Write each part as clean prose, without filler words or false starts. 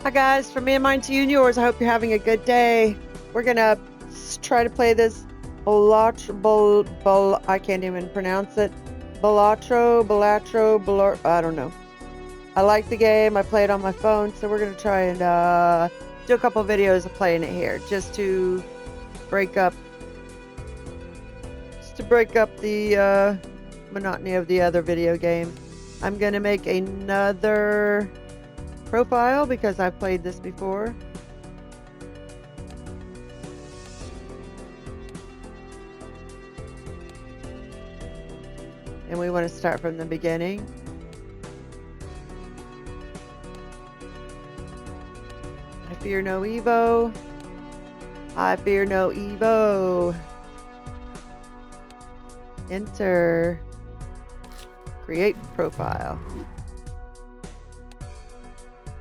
Hi guys, from me and mine to you and yours. I hope you're having a good day. We're gonna try to play this I can't even pronounce it. Balatro, I don't know. I like the game. I play it on my phone, so we're gonna try and do a couple videos of playing it here, just to break up the monotony of the other video games. I'm gonna make another profile because I've played this before. And we want to start from the beginning. I fear no Evo. I fear no Evo. Enter. Create profile.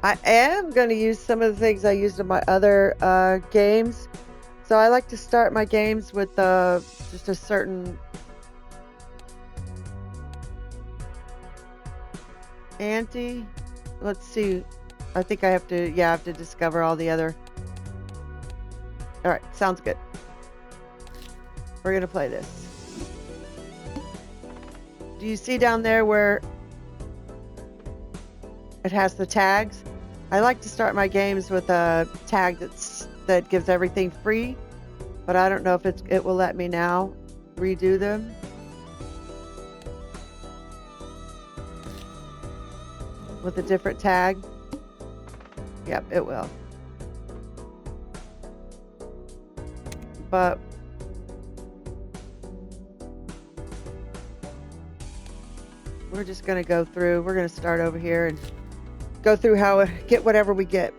I am going to use some of the things I used in my other games. So I like to start my games with just a certain ante. Let's see. I think I have to discover all the other. All right, sounds good. We're going to play this. Do you see down there where it has the tags? I like to start my games with a tag that gives everything free, but I don't know if it will let me now redo them. With a different tag. Yep, it will. But we're just going to go through. We're going to start over here and go through get whatever we get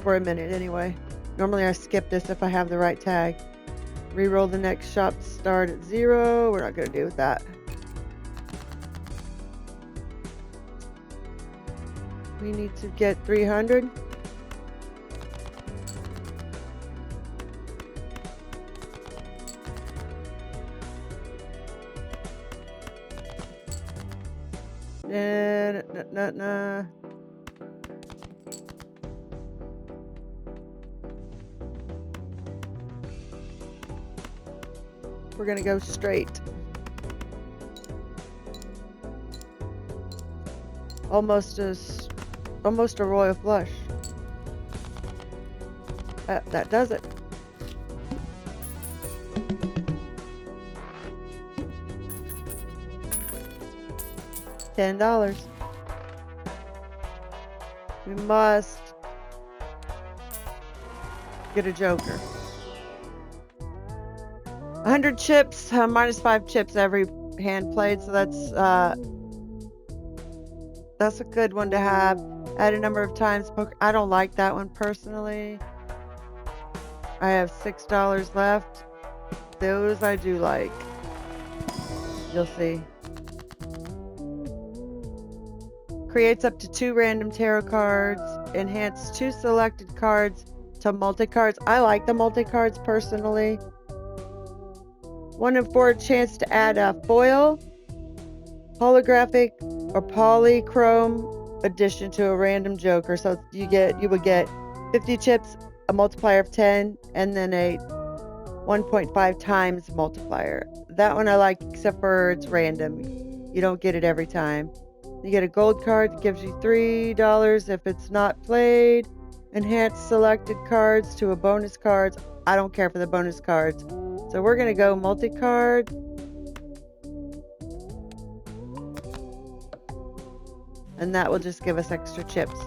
for a minute anyway. Normally I skip this if I have the right tag. Reroll the next shop to start at 0. We're not going to do that. We need to get 300. Nah. We're gonna go straight. Almost a royal flush. That does it. $10. We must get a joker. 100 chips, minus 5 chips every hand played, so that's a good one to have. Add a number of times poker. I don't like that one personally. I have $6 left. Those I do like. You'll see. Creates up to 2 random tarot cards. Enhance 2 selected cards to multi-cards. I like the multi-cards personally. 1 in 4 chance to add a foil, holographic, or polychrome addition to a random joker. So you would get 50 chips, a multiplier of 10, and then a 1.5 times multiplier. That one I like, except for it's random. You don't get it every time. You get a gold card that gives you $3 if it's not played. Enhance selected cards to a bonus cards. I don't care for the bonus cards. So we're going to go multi-card. And that will just give us extra chips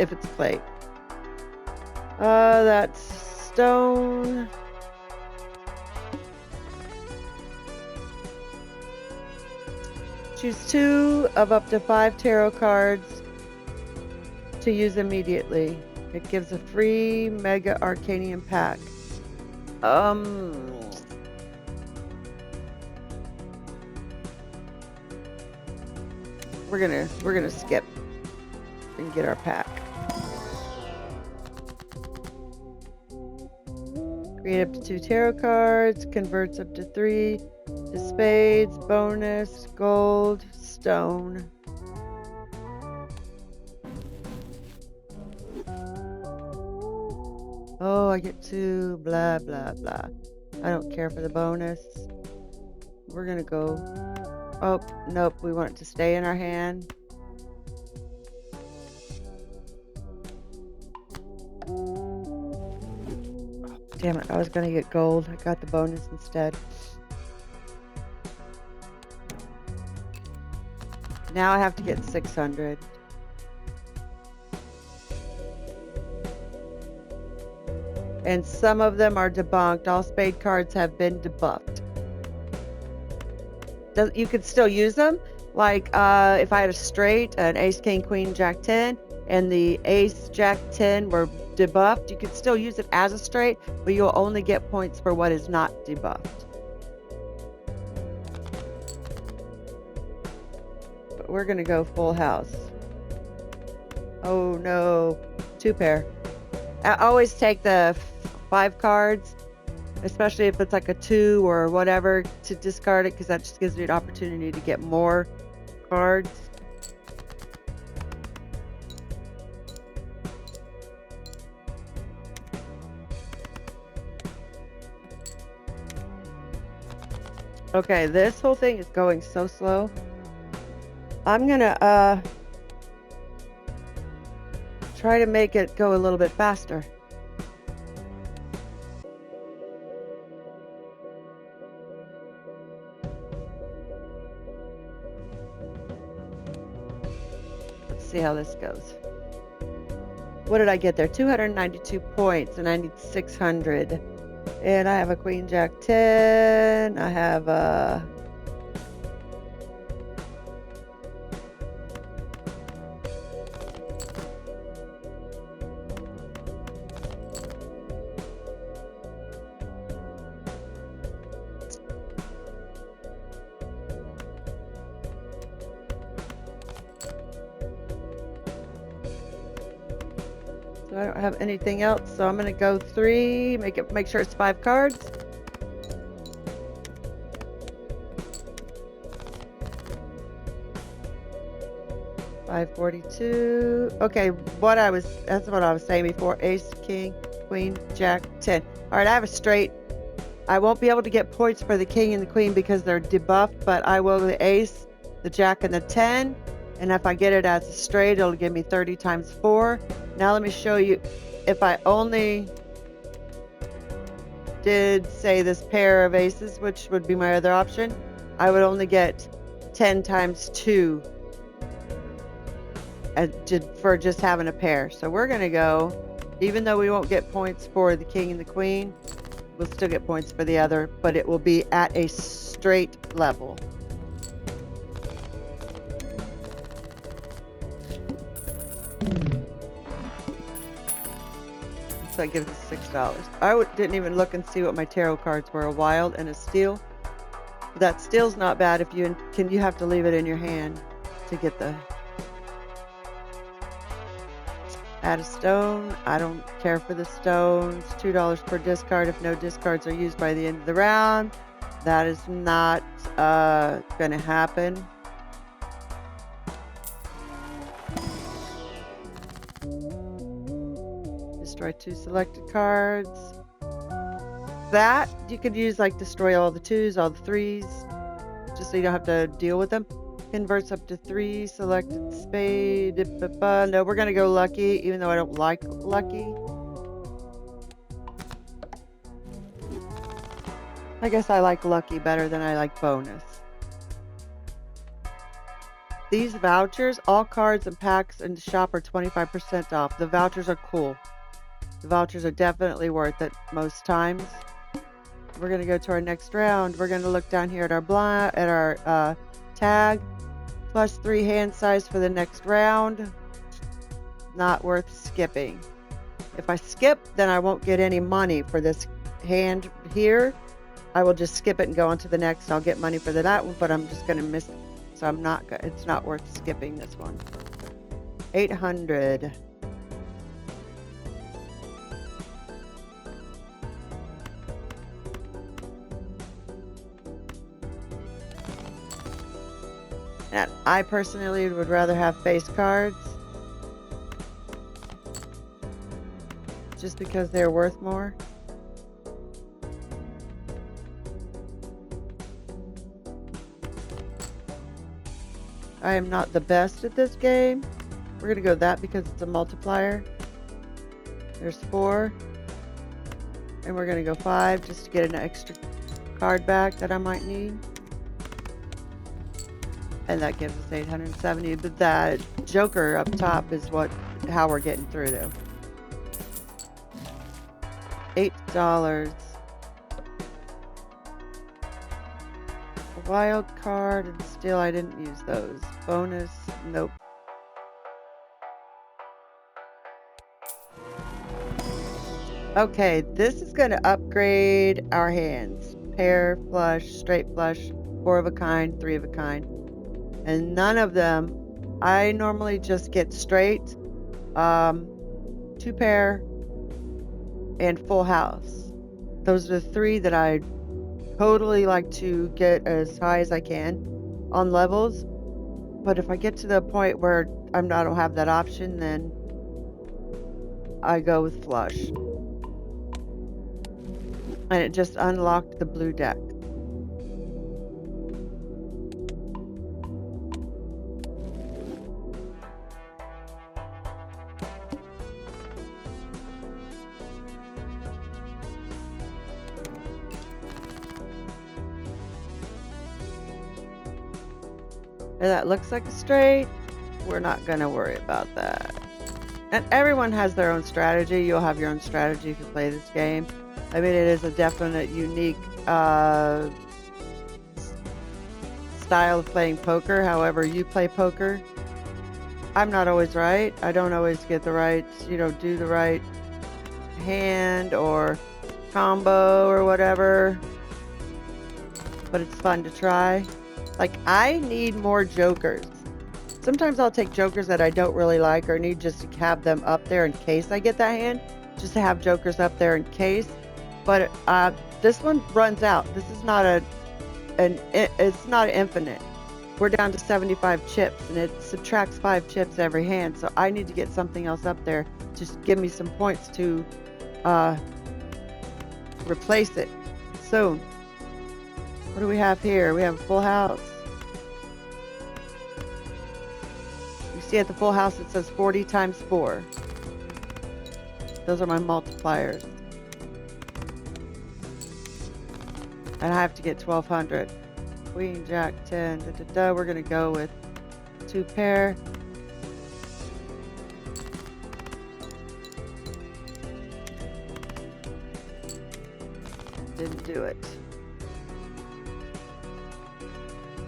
if it's played. That's stone. Choose 2 of up to 5 tarot cards to use immediately. It gives a free Mega Arcanium pack. We're gonna skip and get our pack. Create up to 2 tarot cards. Converts up to 3 to spades, bonus, gold, stone. Oh, I get 2, blah, blah, blah. I don't care for the bonus. We're gonna go, oh, nope, we want it to stay in our hand. Oh, damn it, I was gonna get gold. I got the bonus instead. Now I have to get 600. And some of them are debunked. All spade cards have been debuffed. You could still use them. Like if I had a straight, an ace, king, queen, jack 10, and the ace, jack 10 were debuffed, you could still use it as a straight, but you'll only get points for what is not debuffed. But we're going to go full house. Oh no, 2 pair. I always take the 5 cards, especially if it's like a 2 or whatever, to discard it, because that just gives me an opportunity to get more cards. Okay, this whole thing is going so slow. I'm gonna try to make it go a little bit faster. Let's see how this goes. What did I get there? 292 points, and I need 600. And I have a queen, jack 10. I have a... So I don't have anything else, so I'm gonna go 3, make sure it's 5 cards. $542. Okay, that's what I was saying before. Ace, king, queen, jack, 10. All right, I have a straight. I won't be able to get points for the king and the queen because they're debuffed, but I will the ace, the jack, and the 10. And if I get it as a straight, it'll give me 30 times 4. Now let me show you. If I only did, say, this pair of aces, which would be my other option, I would only get 10 times 2 for just having a pair. So we're going to go, even though we won't get points for the king and the queen, we'll still get points for the other, but it will be at a straight level. So that gives us $6. I didn't even look and see what my tarot cards were. A wild and a steel. That steel's not bad if you have to leave it in your hand to get the... Add a stone. I don't care for the stones. $2 per discard if no discards are used by the end of the round. That is not going to happen. Destroy 2 selected cards. That you could use, like, destroy all the 2s, all the 3s, just so you don't have to deal with them. Converts up to 3 selected spade. No, we're gonna go lucky, even though I don't like lucky. I guess I like lucky better than I like bonus. These vouchers, all cards and packs in the shop are 25% off. The vouchers are cool. The vouchers are definitely worth it most times. We're gonna go to our next round. We're gonna look down here at our tag. +3 hand size for the next round. Not worth skipping. If I skip, then I won't get any money for this hand here. I will just skip it and go on to the next. I'll get money for that one, but I'm just going to miss it. So it's not worth skipping this one. 800. And I personally would rather have face cards. just because they're worth more. I am not the best at this game. We're gonna go that because it's a multiplier. There's 4. And we're gonna go 5 just to get an extra card back that I might need. And that gives us 870. But that joker up top is how we're getting through though. $8. A wild card, and still I didn't use those. Bonus, nope. Okay, this is going to upgrade our hands. Pair, flush, straight flush, 4 of a kind, 3 of a kind. And none of them, I normally just get straight, 2 pair, and full house. Those are the 3 that I totally like to get as high as I can on levels. But if I get to the point where I don't have that option, then I go with flush. And it just unlocked the blue deck. And that looks like a straight. We're not going to worry about that. And everyone has their own strategy. You'll have your own strategy if you play this game. I mean, it is a definite unique style of playing poker. However you play poker, I'm not always right. I don't always get the right, do the right hand or combo or whatever. But it's fun to try. Like, I need more jokers. Sometimes I'll take jokers that I don't really like or need just to have them up there in case I get that hand. Just to have jokers up there in case. But this one runs out. This is not it's not infinite. We're down to 75 chips, and it subtracts 5 chips every hand. So I need to get something else up there to give me some points to replace it. So what do we have here? We have a full house. You see at the full house it says 40 times 4. Those are my multipliers. And I have to get 1200. Queen, Jack, 10. We're going to go with 2 pair. Didn't do it.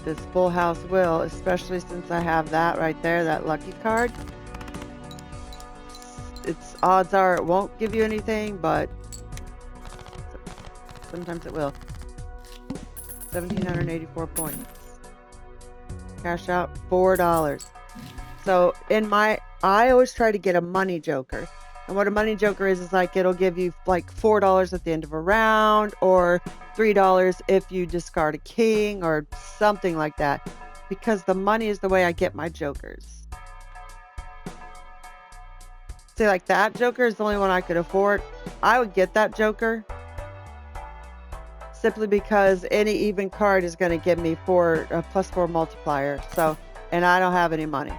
This full house will, especially since I have that right there, that lucky card. Its odds are it won't give you anything, but sometimes it will. 1,784 points. Cash out $4. So I always try to get a money joker. And what a money joker is like it'll give you like $4 at the end of a round, or $3 if you discard a king, or something like that. Because the money is the way I get my jokers. Say like that joker is the only one I could afford. I would get that joker simply because any even card is going to give me plus 4 multiplier. So, and I don't have any money.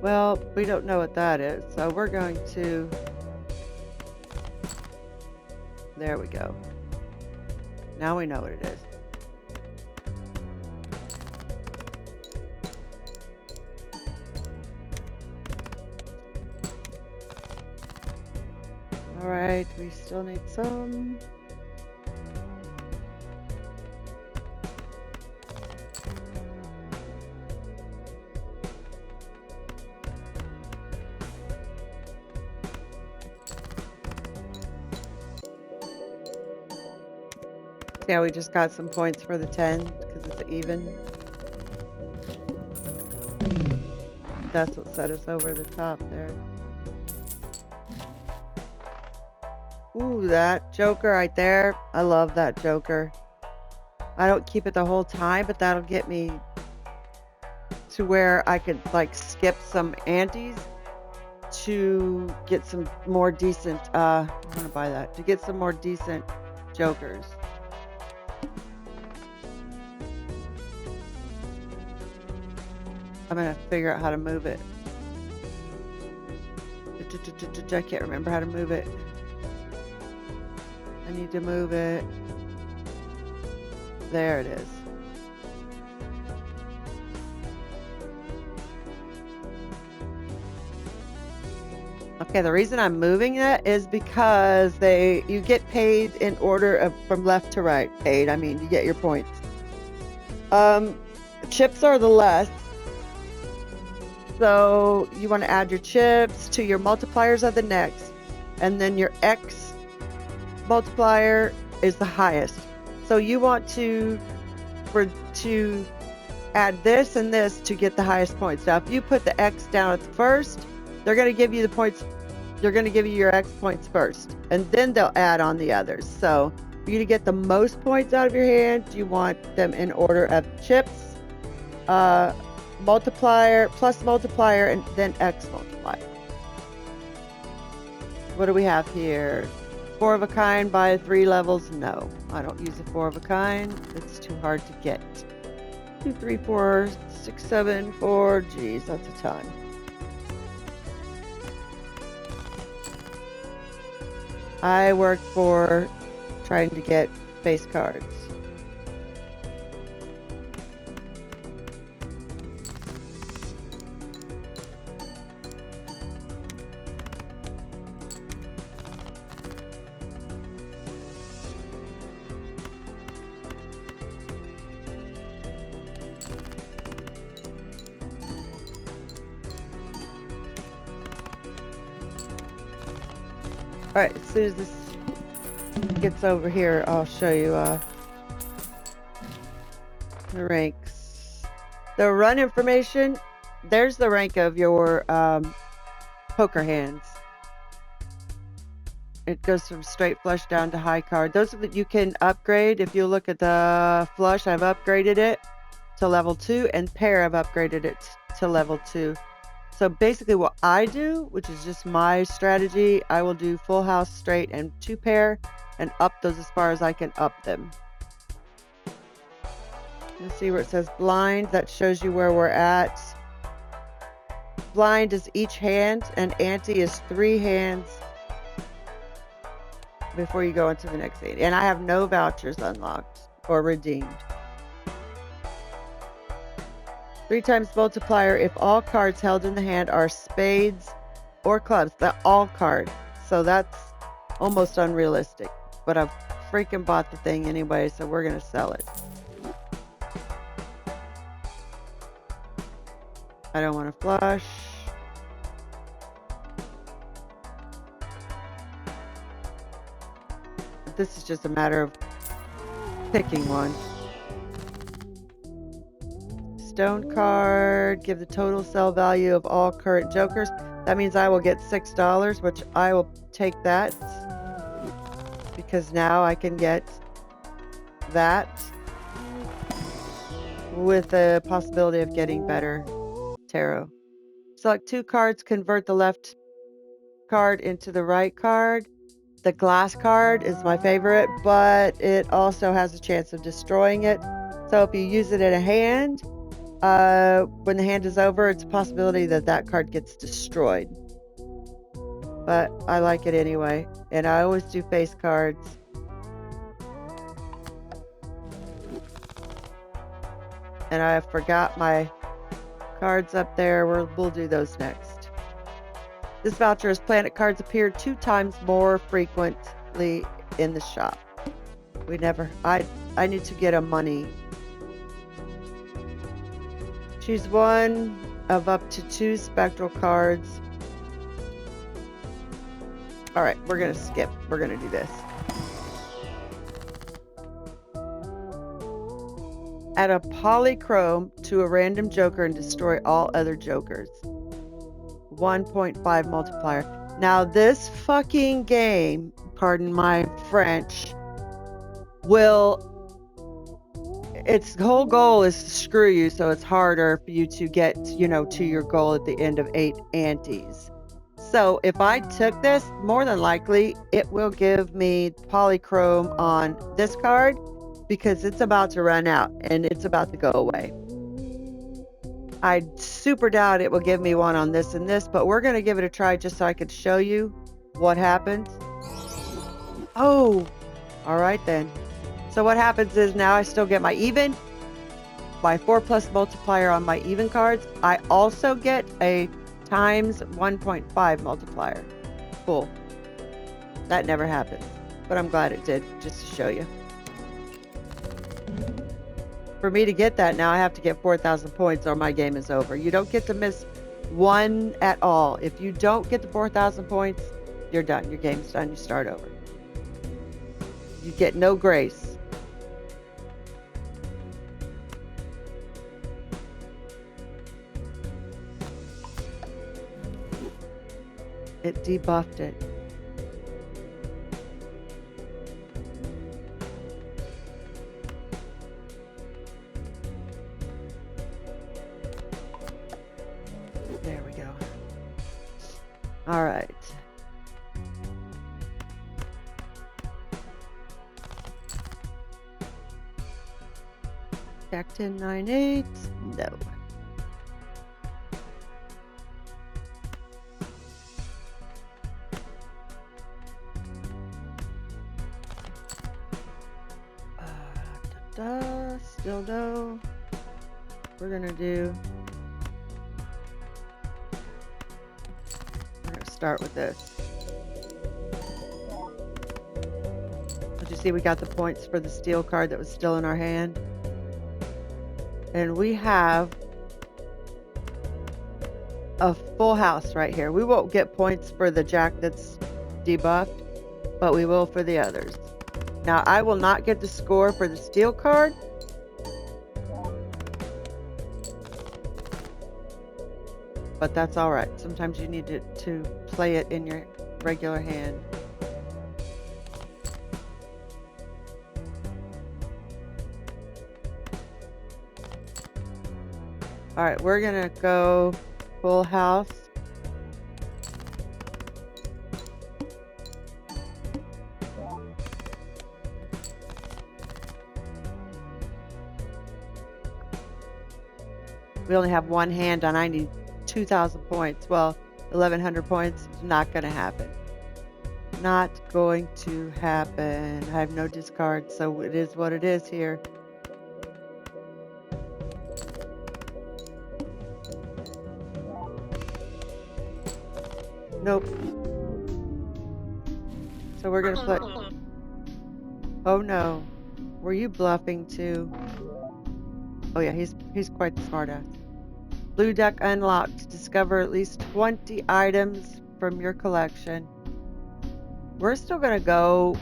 Well, we don't know what that is, so we're going to... There we go. Now we know what it is. Alright, we still need some. Yeah, we just got some points for the 10 because it's even. That's what set us over the top there. Ooh, that Joker right there. I love that Joker. I don't keep it the whole time, but that'll get me to where I could like skip some antes to get some more decent, I want to buy that, to get some more decent Jokers. I'm going to figure out how to move it. I can't remember how to move it. I need to move it. There it is. Okay, the reason I'm moving that is because you get paid in order of from left to right. Paid, I mean, you get your points. Chips are the less. So you want to add your chips to your multipliers of the next, and then your X multiplier is the highest. So you want to add this and this to get the highest points. Now, if you put the X down at the first, they're going to give you the points. They're going to give you your X points first, and then they'll add on the others. So for you to get the most points out of your hand, you want them in order of chips, multiplier, plus multiplier, and then X multiplier. What do we have here? 4 of a kind by 3 levels? No, I don't use a 4 of a kind. It's too hard to get. 2, 3, 4, 6, 7, 4. Geez, that's a ton. I work for trying to get face cards. Alright, as soon as this gets over here, I'll show you the ranks. The run information, there's the rank of your poker hands. It goes from straight flush down to high card. Those are that you can upgrade. If you look at the flush, I've upgraded it to level 2, and pair, I've upgraded it to level 2. So basically what I do, which is just my strategy, I will do full house, straight, and 2 pair, and up those as far as I can up them. You see where it says blind, that shows you where we're at. Blind is each hand, and ante is 3 hands before you go into the next ante. And I have no vouchers unlocked or redeemed. 3 times multiplier if all cards held in the hand are spades or clubs. The all card. So that's almost unrealistic. But I've freaking bought the thing anyway, so we're going to sell it. I don't want to flush. This is just a matter of picking one. Stone card, give the total sell value of all current jokers. That means I will get $6, which I will take that because now I can get that with the possibility of getting better tarot. Select 2 cards, convert the left card into the right card. The glass card is my favorite, but it also has a chance of destroying it. So if you use it in a hand, when the hand is over, it's a possibility that that card gets destroyed. But I like it anyway, and I always do face cards. And I forgot my cards up there. We'll do those next. This voucher is planet cards appear 2 times more frequently in the shop. I need to get a money. Choose one of up to 2 spectral cards. Alright, we're gonna skip. We're gonna do this. Add a polychrome to a random joker and destroy all other jokers. 1.5 multiplier. Now this fucking game, pardon my French, will, its whole goal is to screw you, so it's harder for you to get, you know, to your goal at the end of 8 antes. So if I took this, more than likely it will give me polychrome on this card because it's about to run out and it's about to go away. I super doubt it will give me one on this and this, but we're going to give it a try just so I could show you what happens. Oh, all right then. So what happens is now I still get my even, my 4+ multiplier on my even cards. I also get a times 1.5 multiplier. Cool. That never happens, but I'm glad it did, just to show you. For me to get that now, I have to get 4,000 points or my game is over. You don't get to miss one at all. If you don't get the 4,000 points, you're done. Your game's done. You start over. You get no grace. It debuffed it. There we go. All right. Jack 10, 9, 8. No. Still no. We're gonna start with this. Did you see we got the points for the steel card that was still in our hand? And we have a full house right here. We won't get points for the jack that's debuffed, but we will for the others. Now, I will not get the score for the steel card. But that's all right. Sometimes you need to play it in your regular hand. All right, we're gonna go full house. We only have one hand and I need 2,000 points. Well, 1,100 points is not going to happen. Not going to happen. I have no discard, so it is what it is here. Nope. So we're going to play. Oh no. Were you bluffing too? Oh yeah, he's quite the smartass. Blue deck unlocked. Discover at least 20 items from your collection. We're still going to go.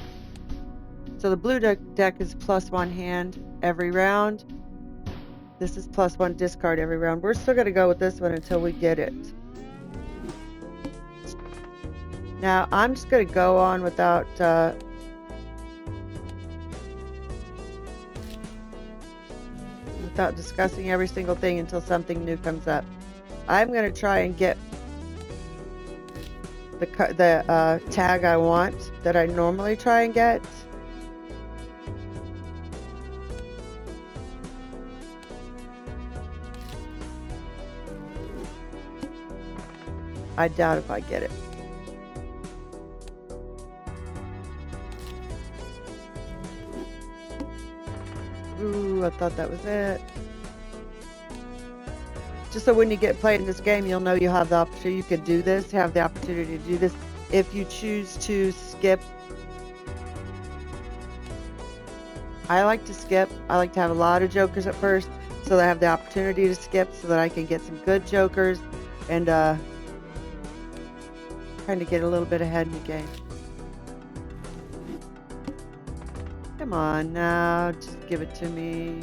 So the blue deck is +1 hand every round. This is +1 discard every round. We're still going to go with this one until we get it. Now, I'm just going to go on without discussing every single thing until something new comes up. I'm going to try and get the tag I want that I normally try and get. I doubt if I get it. Ooh, I thought that was it. Just so when you get played in this game, you'll know you have the opportunity. You can do this, have the opportunity to do this. If you choose to skip, I like to skip. I like to have a lot of jokers at first, so that I have the opportunity to skip, so that I can get some good jokers and kind of get a little bit ahead in the game. Come on now, just give it to me.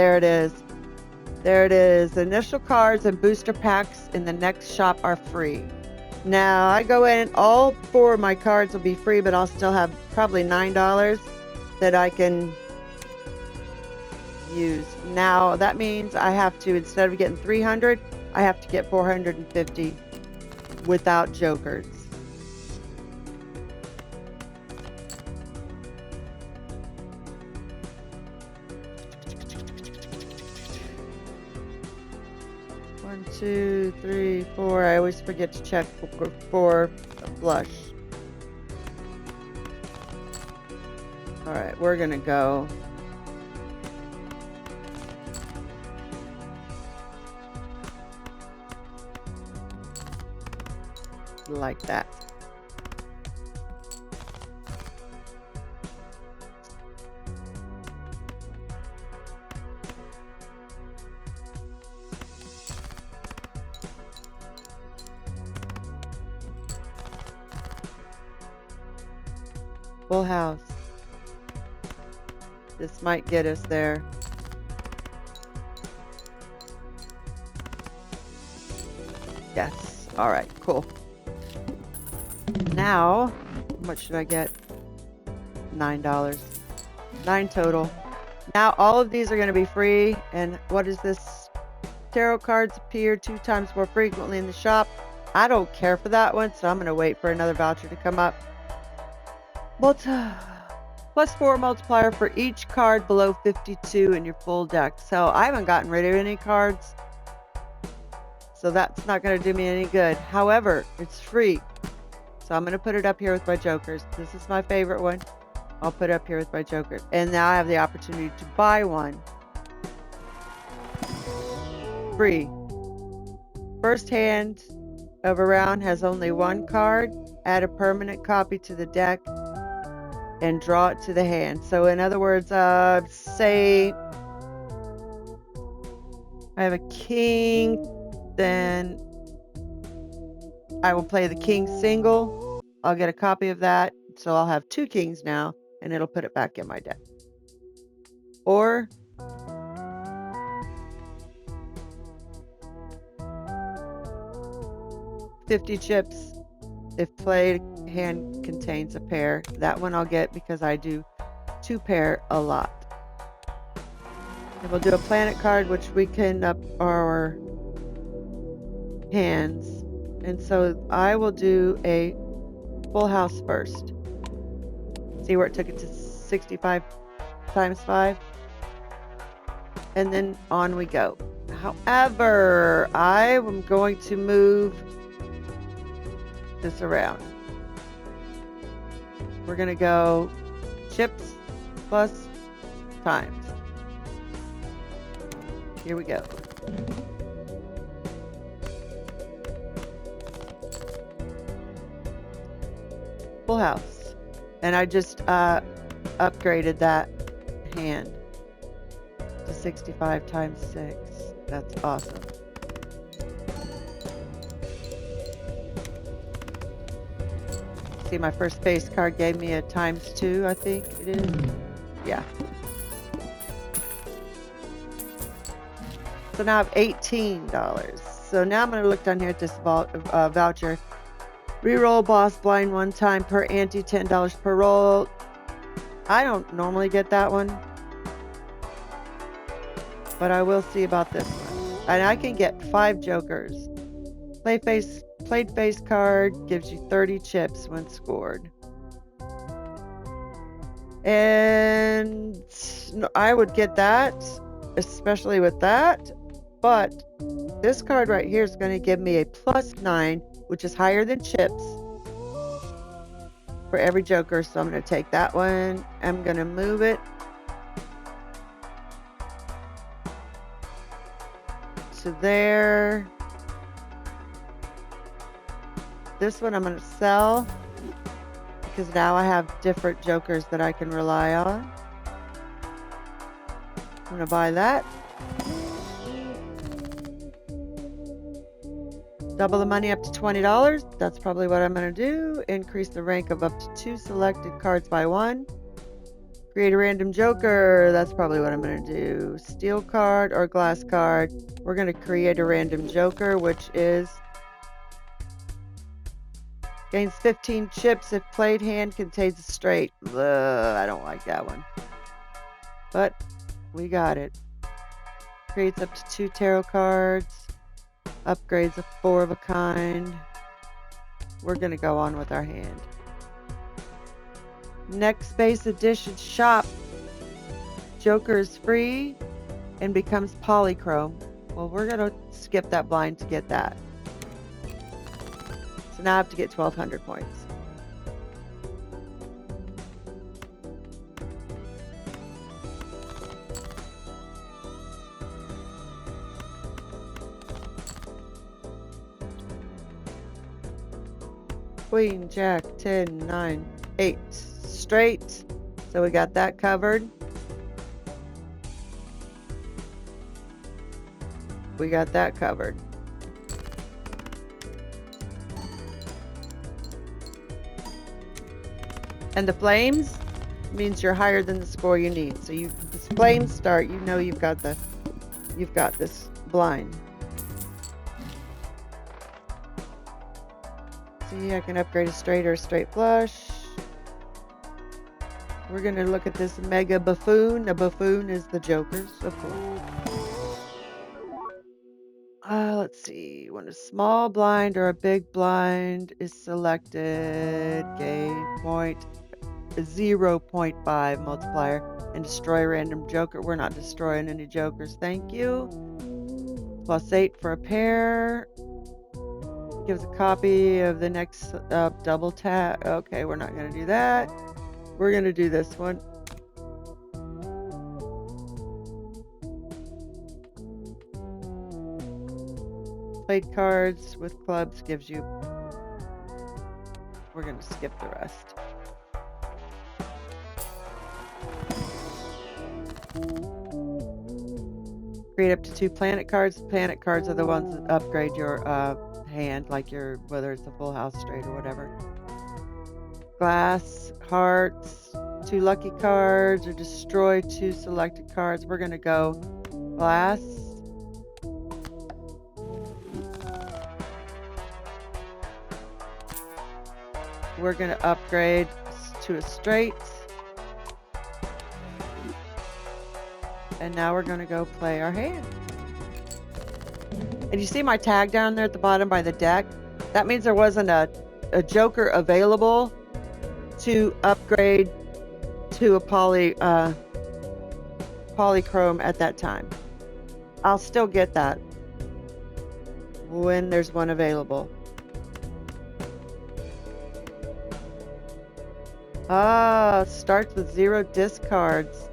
there it is. There it is. Initial cards and booster packs in the next shop are free. Now I go in, all 4 of my cards will be free, but I'll still have probably $9 that I can use. Now that means I have to, instead of getting 300, I have to get 450 without jokers. One, 2, 3, 4. I always forget to check for a flush. All right, we're gonna go. Like that. Full house. This might get us there. Yes. All right, cool. Now, how much should I get? $9. 9 total. Now all of these are going to be free. And what is this? Tarot cards appear 2 times more frequently in the shop. I don't care for that one, so I'm going to wait for another voucher to come up. Plus 4 multiplier for each card below 52 in your full deck. So I haven't gotten rid of any cards, so that's not going to do me any good. However, it's free, so I'm going to put it up here with my jokers. This is my favorite one. I'll put it up here with my jokers. And now I have the opportunity to buy one. Free. First hand of a round has only 1 card. Add a permanent copy to the deck and draw it to the hand. So in other words, say I have a king, then I will play the king single. I'll get a copy of that. So I'll have 2 kings now, and it'll put it back in my deck. Or $50 chips if played hand contains a pair. That one I'll get because I do 2 pair a lot. And we'll do a planet card, which we can up our hands. And so I will do a full house first. See where it took it to 65 times 5? And then on we go. However, I am going to move this around. We're going to go chips plus times. Here we go. Full house. And I just upgraded that hand to 65 times 6. That's awesome. See, my first base card gave me a ×2, I think it is. Yeah. So now I have $18. So now I'm going to look down here at this voucher. Reroll boss blind 1 time per ante, $10 per roll. I don't normally get that one, but I will see about this one. And I can get 5 jokers. Played face card gives you 30 chips when scored. And I would get that, especially with that. But this card right here is going to give me a +9, which is higher than chips for every joker. So I'm going to take that one. I'm going to move it to there. This one I'm going to sell because now I have different jokers that I can rely on. I'm going to buy that. Double the money up to $20. That's probably what I'm going to do. Increase the rank of up to 2 selected cards by 1. Create a random joker. That's probably what I'm going to do. Steel card or glass card. We're going to create a random joker, which is gains 15 chips if played hand contains a straight. I don't like that one. But we got it. Creates up to 2 tarot cards. Upgrades a 4 of a kind. We're going to go on with our hand. Next base edition shop. Joker is free and becomes polychrome. Well, we're going to skip that blind to get that. So now I have to get 1,200 points. Queen, Jack, 10, 9, 8. Straight. So we got that covered. We got that covered. And the flames means you're higher than the score you need. So the flames start, you know you've got this blind. See, I can upgrade a straight or a straight flush. We're gonna look at this mega buffoon. A buffoon is the Joker's, of course. Let's see. When a small blind or a big blind is selected, gain 0.5 multiplier and destroy a random joker. We're not destroying any jokers, thank you. +8 for a pair. Gives a copy of the next double tap. Okay, we're not going to do that. We're going to do this one. Played cards with clubs gives you. We're going to skip the rest. Create up to 2 planet cards. Planet cards are the ones that upgrade your hand, like whether it's a full house, straight, or whatever. Glass, hearts, 2 lucky cards, or destroy 2 selected cards. We're going to go glass. We're going to upgrade to a straight. And now we're going to go play our hand. And you see my tag down there at the bottom by the deck? That means there wasn't a joker available to upgrade to a polychrome at that time. I'll still get that when there's one available. Starts with 0 discards.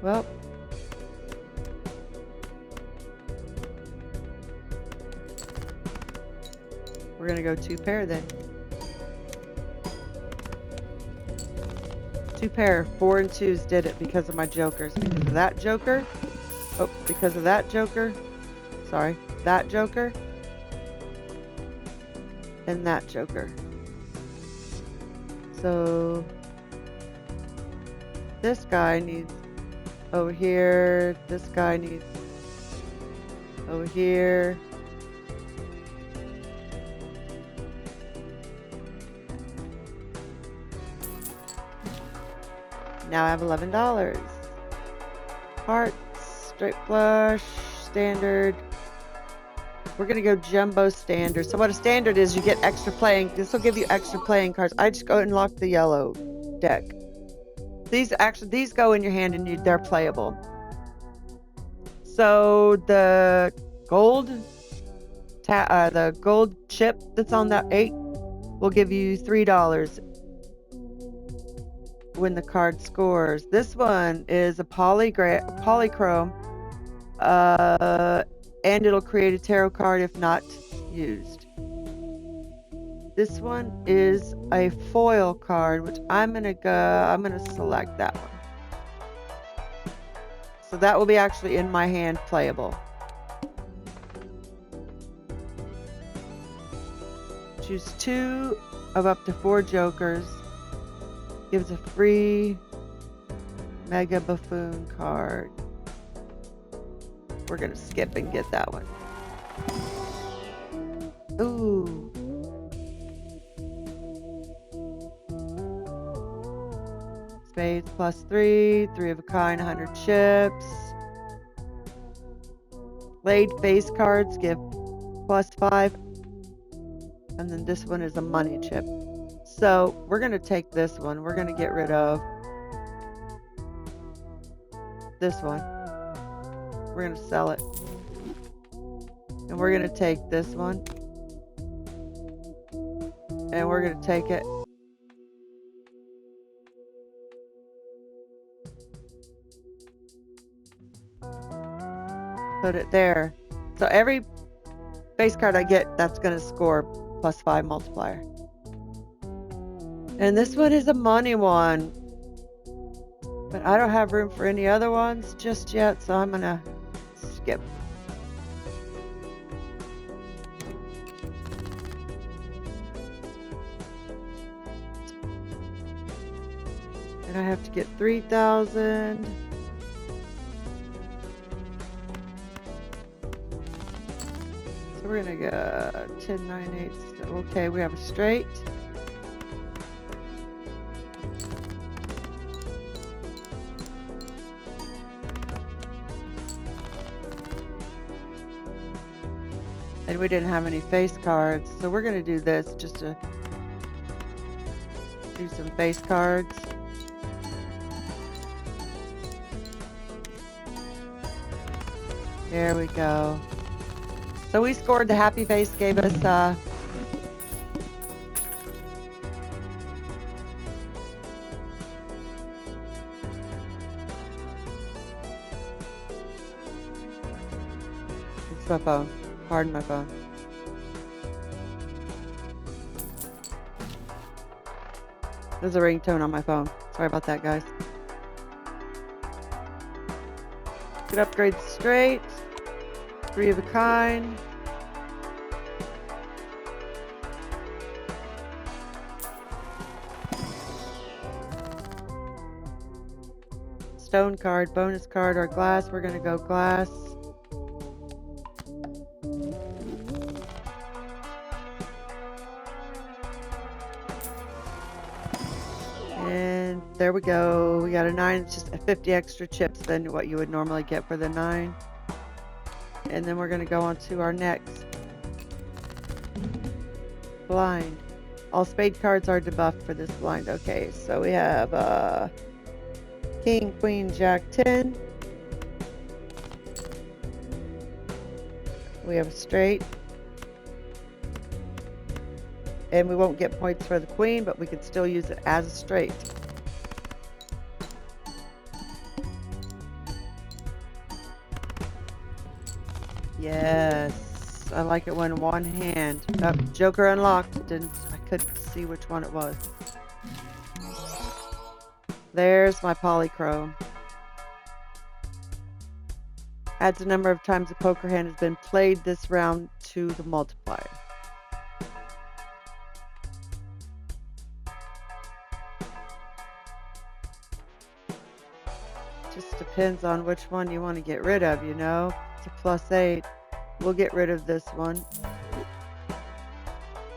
Well, we're going to go 2 pair then. 2 pair, 4 and 2s did it because of my jokers. Because of that joker. Oh, because of that joker. Sorry, that joker. And that joker. So this guy needs over here. This guy needs over here. Now I have $11. Hearts, straight flush, standard. We're going to go jumbo standard. So what a standard is, you get extra playing. This will give you extra playing cards. I just go and lock the yellow deck. These go in your hand and they're playable. So the gold chip that's on that 8 will give you $3 when the card scores. This one is a polychrome, and it'll create a tarot card if not used. This one is a foil card, which I'm gonna select that one. So that will be actually in my hand playable. Choose 2 of up to 4 jokers. Gives a free Mega Buffoon card. We're gonna skip and get that one. Ooh. Spades +3, 3 of a kind, 100 chips. Laid face cards give +5. And then this one is a money chip. So we're gonna take this one. We're gonna get rid of this one. We're gonna sell it. And we're gonna take this one. And we're gonna take it. Put it there. So every face card I get, that's gonna score +5 multiplier. And this one is a money one. But I don't have room for any other ones just yet, so I'm gonna skip. And I have to get 3,000. So we're gonna go 10, 9, 8. Okay, we have a straight. And we didn't have any face cards, so we're gonna do this just to do some face cards. There we go. So we scored. The happy face gave us it's my phone. Pardon my phone. There's a ringtone on my phone. Sorry about that, guys. Could upgrade straight. 3 of a kind. Stone card, bonus card, or glass. We're gonna go glass. And there we go. We got a 9. It's just 50 extra chips than what you would normally get for the 9. And then we're going to go on to our next blind. All spade cards are debuffed for this blind. Okay, so we have King, Queen, Jack, 10. We have a straight. And we won't get points for the queen, but we can still use it as a straight. Yes, I like it when one hand. Oh, Joker unlocked. I couldn't see which one it was. There's my polychrome. Adds the number of times a poker hand has been played this round to the multiplier. Just depends on which one you want to get rid of, you know. It's a +8. We'll get rid of this one.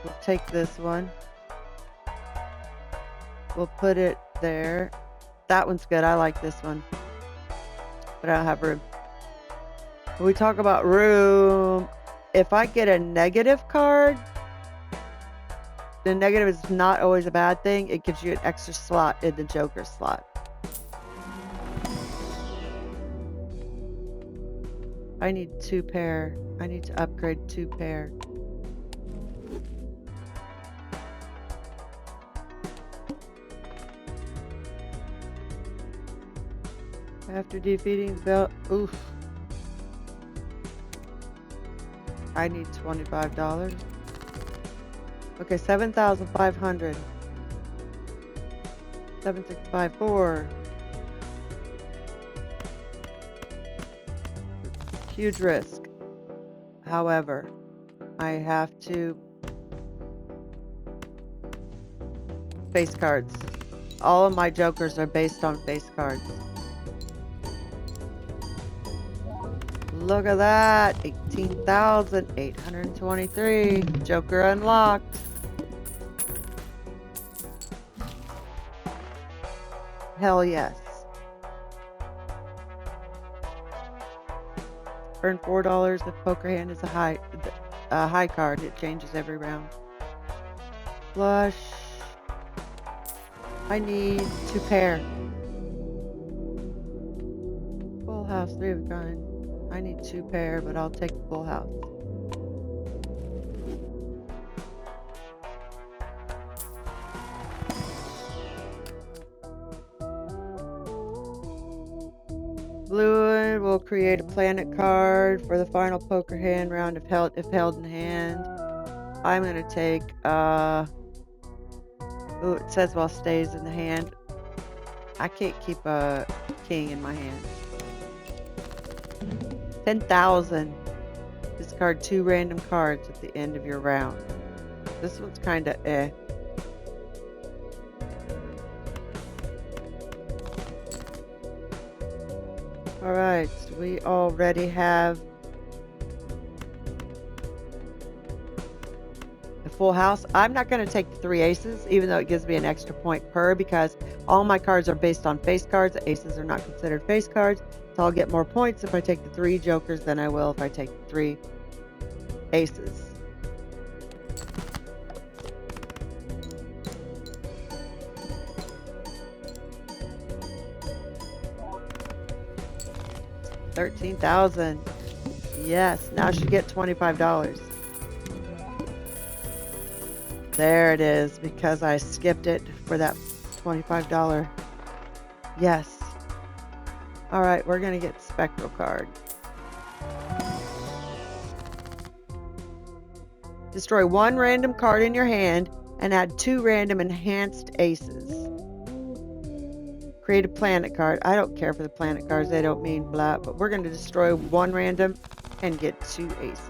We'll take this one. We'll put it there. That one's good. I like this one. But I don't have room. When we talk about room, if I get a negative card, the negative is not always a bad thing. It gives you an extra slot in the Joker slot. I need 2 pair. I need to upgrade 2 pair. After defeating the belt, oof. I need $25. Okay, 7,500. 7654. Huge risk. However, I have to face cards. All of my jokers are based on face cards. Look at that, 18,823. Joker unlocked. Hell yes. Earn $4 if poker hand is a high card. It changes every round. Flush. I need 2 pair. Full house, 3 of a kind. I need 2 pair, but I'll take the full house. Blue will create a planet card for the final poker hand round if held in hand. I'm gonna take ooh, it says while stays in the hand. I can't keep a king in my hand. 10,000. Discard 2 random cards at the end of your round. This one's kinda eh. Alright, so we already have a full house. I'm not going to take the 3 aces, even though it gives me an extra point per, because all my cards are based on face cards. Aces are not considered face cards, so I'll get more points if I take the 3 jokers than I will if I take the 3 aces. $13,000. Yes, now she get $25. There it is, because I skipped it for that $25. Yes. Alright, we're gonna get Spectral card. Destroy 1 random card in your hand and add 2 random enhanced aces. Create a planet card. I don't care for the planet cards, they don't mean blah, but we're gonna destroy 1 random and get 2 aces.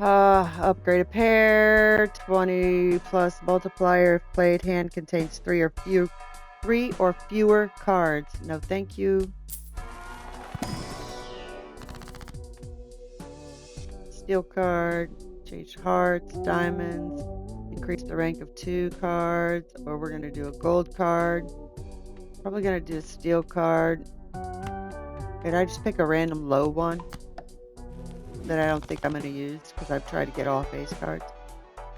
Upgrade a pair, 20 plus multiplier if played hand contains 3 or fewer cards. No, thank you. Steel card, change hearts, diamonds, increase the rank of 2 cards, or we're gonna do a gold card. Probably gonna do a steel card. Did I just pick a random low one that I don't think I'm going to use because I've tried to get all face cards?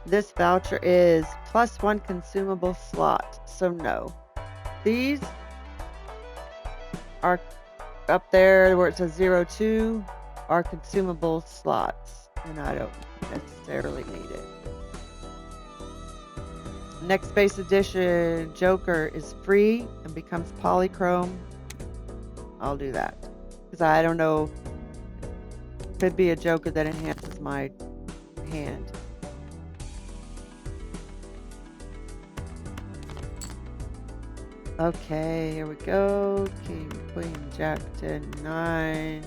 This voucher is +1 consumable slot, so no. These are up there where it says 02 are consumable slots, and I don't necessarily need it. Next base edition Joker is free and becomes polychrome. I'll do that because I don't know. Could be a Joker that enhances my hand. Okay, here we go. King, Queen, Jack, 10, 9.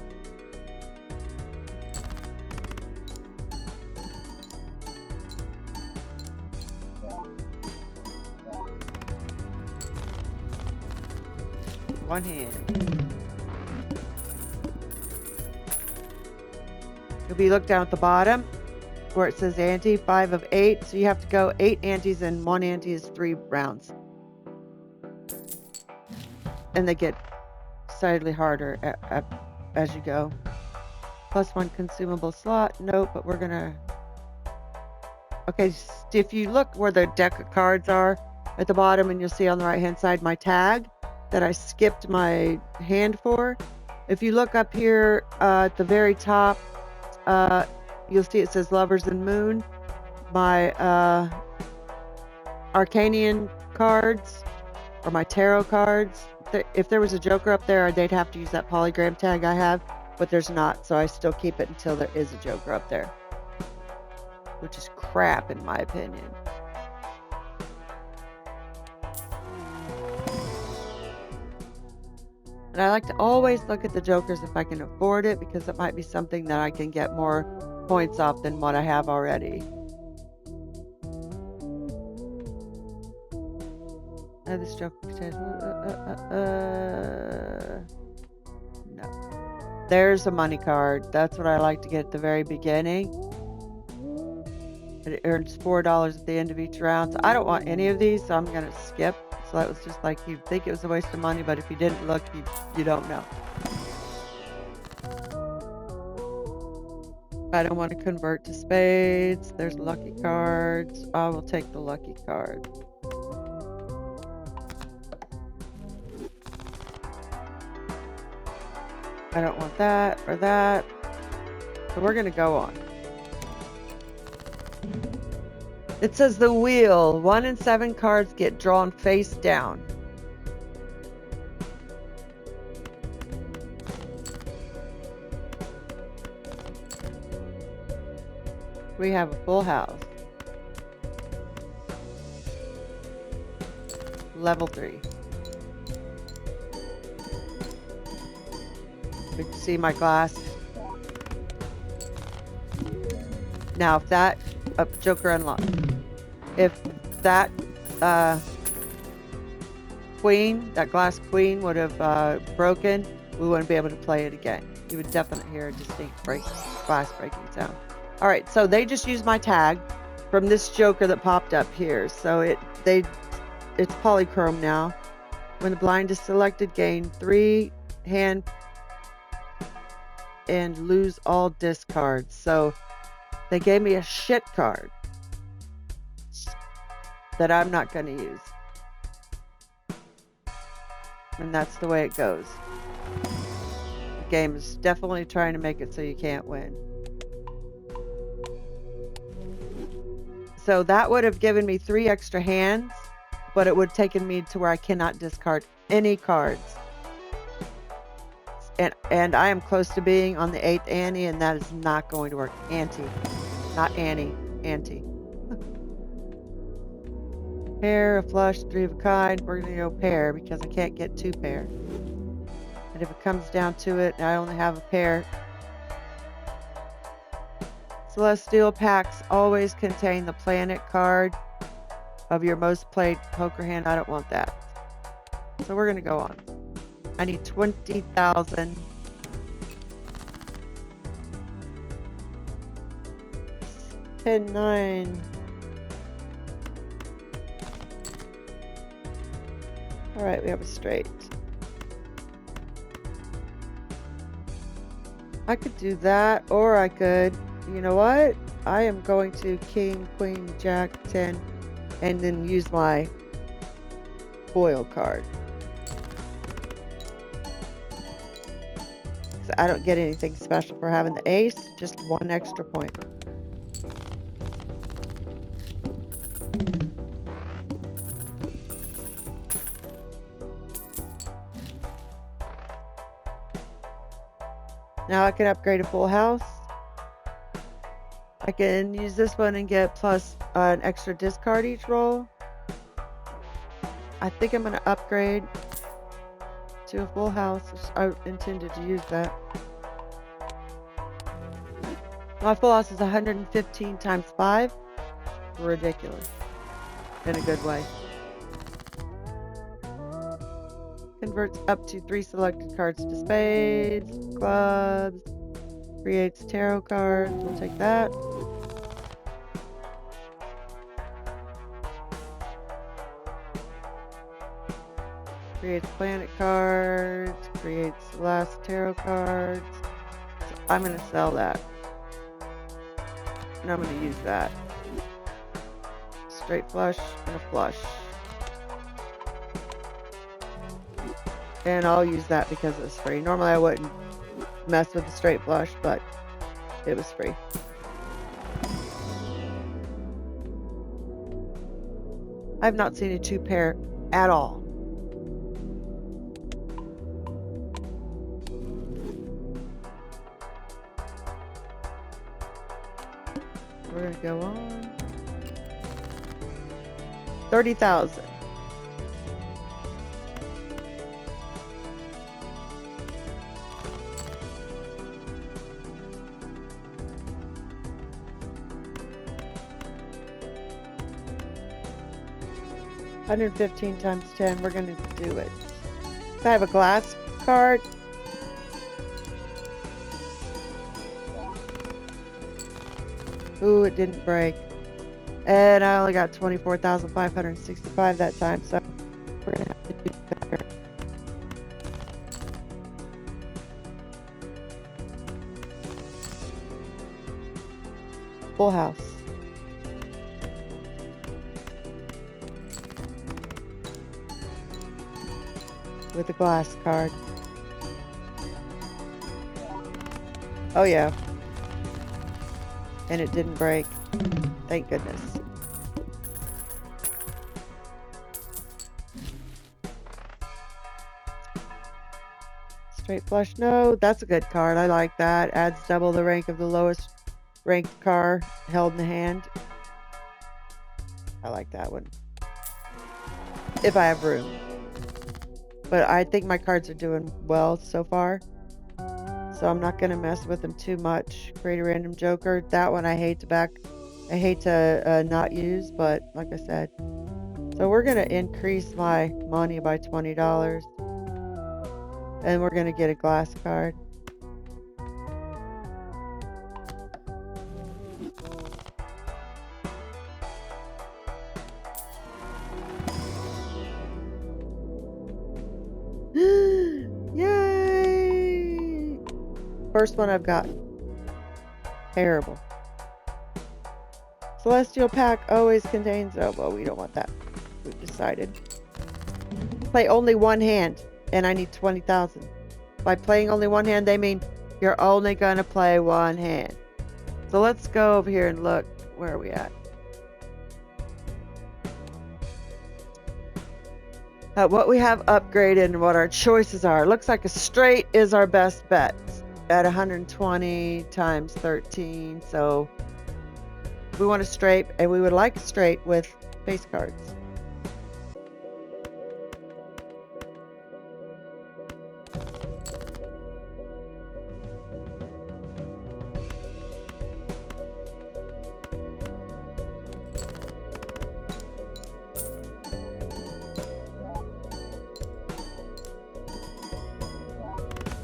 One hand. You'll be looked down at the bottom where it says ante, 5 of 8. So you have to go 8 antes, and 1 ante is 3 rounds. And they get decidedly harder as you go. +1 consumable slot. Nope, but we're gonna. Okay, if you look where the deck of cards are at the bottom, and you'll see on the right hand side my tag that I skipped my hand for. If you look up here at the very top, you'll see it says Lovers and Moon. My Arcanian cards, or my tarot cards. If there was a Joker up there, they'd have to use that polygram tag I have, but there's not, so I still keep it until there is a Joker up there, which is crap in my opinion. And I like to always look at the Jokers if I can afford it, because it might be something that I can get more points off than what I have already. This joke contains. No. There's a money card. That's what I like to get at the very beginning. It earns $4 at the end of each round. So I don't want any of these, so I'm going to skip. So that was just like, you'd think it was a waste of money, but if you didn't look, you don't know. I don't want to convert to spades. There's lucky cards. I will take the lucky card. I don't want that or that. So we're going to go on. It says the wheel. 1 in 7 cards get drawn face down. We have a full house. Level 3. You can see my glass. Now, if that Joker unlocked, if that queen, that glass queen, would have broken, we wouldn't be able to play it again. You would definitely hear a distinct glass breaking sound. All right, so they just used my tag from this Joker that popped up here. So it's polychrome now. When the blind is selected, gain 3 hand and lose all discards. So they gave me a shit card that I'm not going to use. And that's the way it goes. The game is definitely trying to make it so you can't win. So that would have given me 3 extra hands, but it would have taken me to where I cannot discard any cards. And I am close to being on the 8th ante, and that is not going to work. Ante. Not Annie. Ante. Pair, a flush, 3 of a kind. We're going to go pair because I can't get 2 pair. And if it comes down to it, I only have a pair. Celestial packs always contain the planet card of your most played poker hand. I don't want that. So we're going to go on. I need 20,000. 10-9. Alright, we have a straight. I could do that, or I could, you know what? I am going to King, Queen, Jack, 10, and then use my foil card. So I don't get anything special for having the ace, just 1 extra point. Now I can upgrade a full house. I can use this one and get plus an extra discard each roll. I think I'm going to upgrade to a full house. I intended to use that. My full house is 115 times 5. Ridiculous. In a good way. Converts up to 3 selected cards to spades, clubs, creates tarot cards. We'll take that. Creates planet cards, creates last tarot cards. So I'm going to sell that. And I'm going to use that. Straight flush and a flush. And I'll use that because it's free. Normally I wouldn't mess with the straight flush, but it was free. I've not seen a 2 pair at all. We're going to go on. 30,000. 115 times 10. We're going to do it. I have a glass card. Ooh, it didn't break. And I only got 24,565 that time, so we're going to have to do better. Full house. With a glass card. Oh yeah. And it didn't break. Thank goodness. Straight flush, no. That's a good card. I like that. Adds double the rank of the lowest ranked card held in the hand. I like that one. If I have room. But I think my cards are doing well so far. So I'm not going to mess with them too much. Create a random joker. That one I hate to not use, but like I said. So we're going to increase my money by $20. And we're going to get a glass card. Yay! First one I've got. Terrible. Celestial pack always contains... Oh, well, we don't want that. We've decided. Play only one hand, and I need 20,000. By playing only one hand, they mean you're only going to play one hand. So let's go over here and look. Where are we at? What we have upgraded and what our choices are. Looks like a straight is our best bet at 120 times 13. So we want a straight, and we would like a straight with face cards.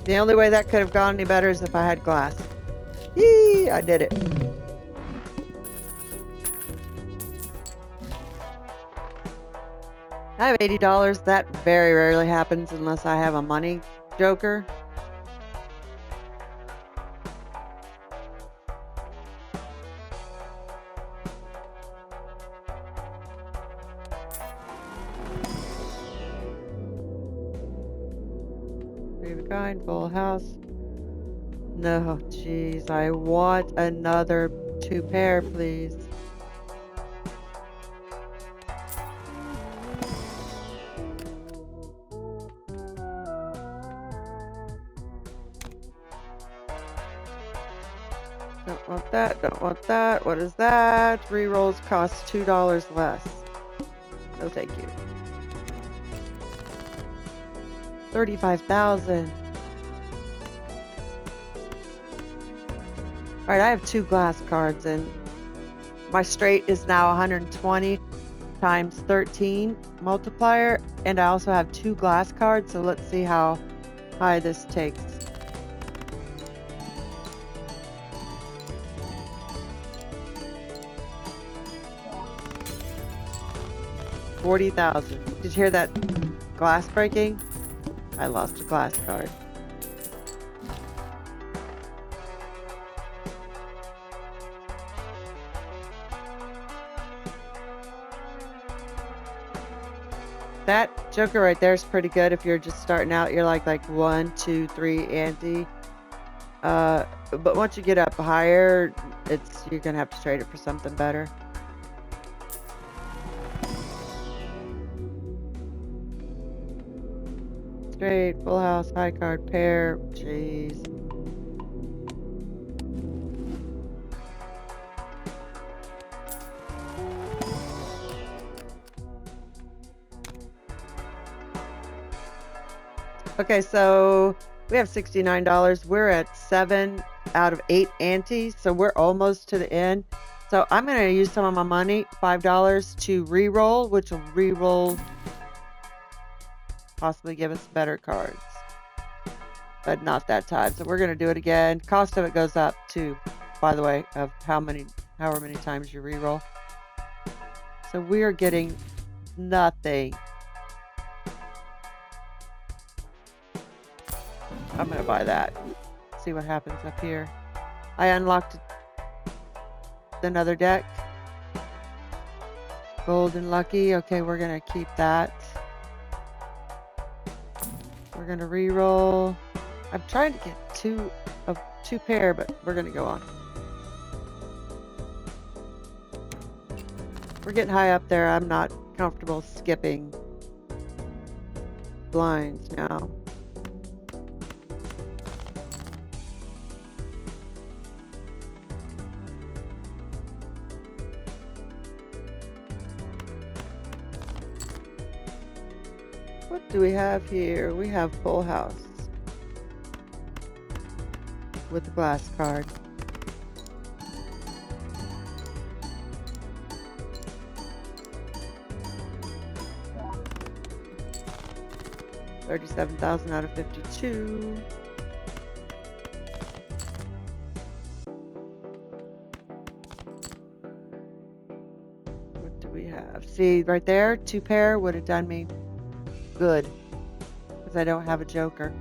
The only way that could have gone any better is if I had glass. Yee! I did it. I have $80. That very rarely happens unless I have a money joker. Kind, full house. No, jeez, I want another 2 pair, please. Don't want that, don't want that. What is that? Rerolls cost $2 less. No, thank you. 35,000. All right, I have 2 glass cards, and my straight is now 120 times 13 multiplier, and I also have 2 glass cards, so let's see how high this takes. $40,000. Did you hear that glass breaking? I lost a glass card. That joker right there is pretty good if you're just starting out. You're like 1, 2, 3 ante. But once you get up higher, you're gonna have to trade it for something better. Straight, full house, high card, pair. Jeez. Okay, so we have $69. We're at 7 out of 8 antes, so we're almost to the end. So I'm going to use some of my money, $5, to re-roll, which will re-roll, possibly give us better cards. But not that time. So we're going to do it again. Cost of it goes up too, by the way, of however many times you re-roll. So we are getting nothing. I'm going to buy that. See what happens up here. I unlocked another deck. Golden Lucky. Okay, we're going to keep that. We're going to re-roll. I'm trying to get two pair, but we're going to go on. We're getting high up there. I'm not comfortable skipping blinds now. What do we have here? We have Full House with the glass card. $37,000 out of 52. What do we have? See, right there, 2 pair would have done me good because I don't have a joker.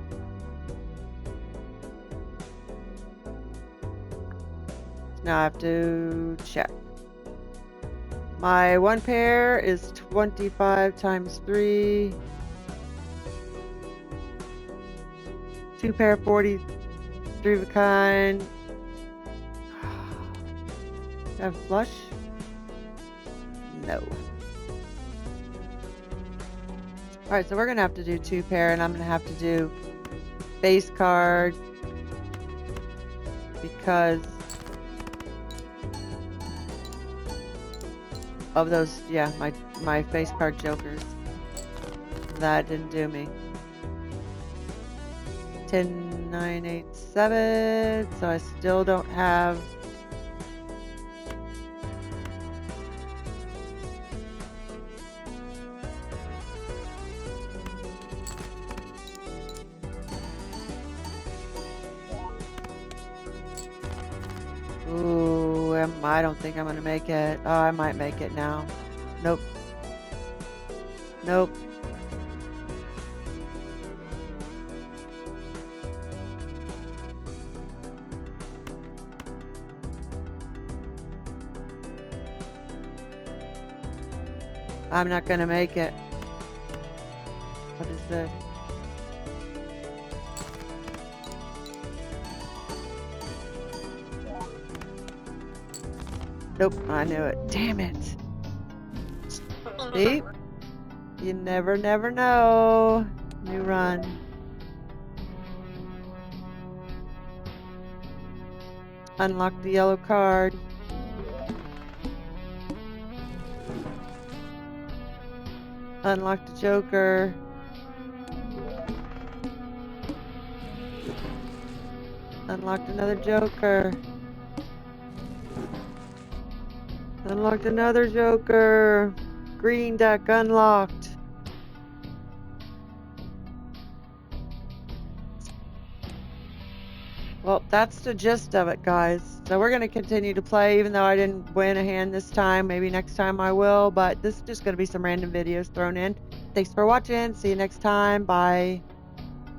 Now I have to check. My 1 pair is 25 times 3. 2 pair, 40. 3 of a kind. Have flush? No. Alright, so we're going to have to do 2 pair, and I'm going to have to do base card because of those, yeah, my face card jokers. That didn't do me. 10, 9, 8, 7. So I still don't have. Ooh, I don't think I'm gonna make it. Oh, I might make it now. Nope. Nope. I'm not gonna make it. What is this? Nope, I knew it. Damn it. See? You never know. New run. Unlock the yellow card. Unlock the joker. Unlocked another joker. Unlocked another joker. Green deck unlocked. Well, that's the gist of it, guys. So we're going to continue to play, even though I didn't win a hand this time. Maybe next time I will, but this is just going to be some random videos thrown in. Thanks for watching. See you next time. Bye.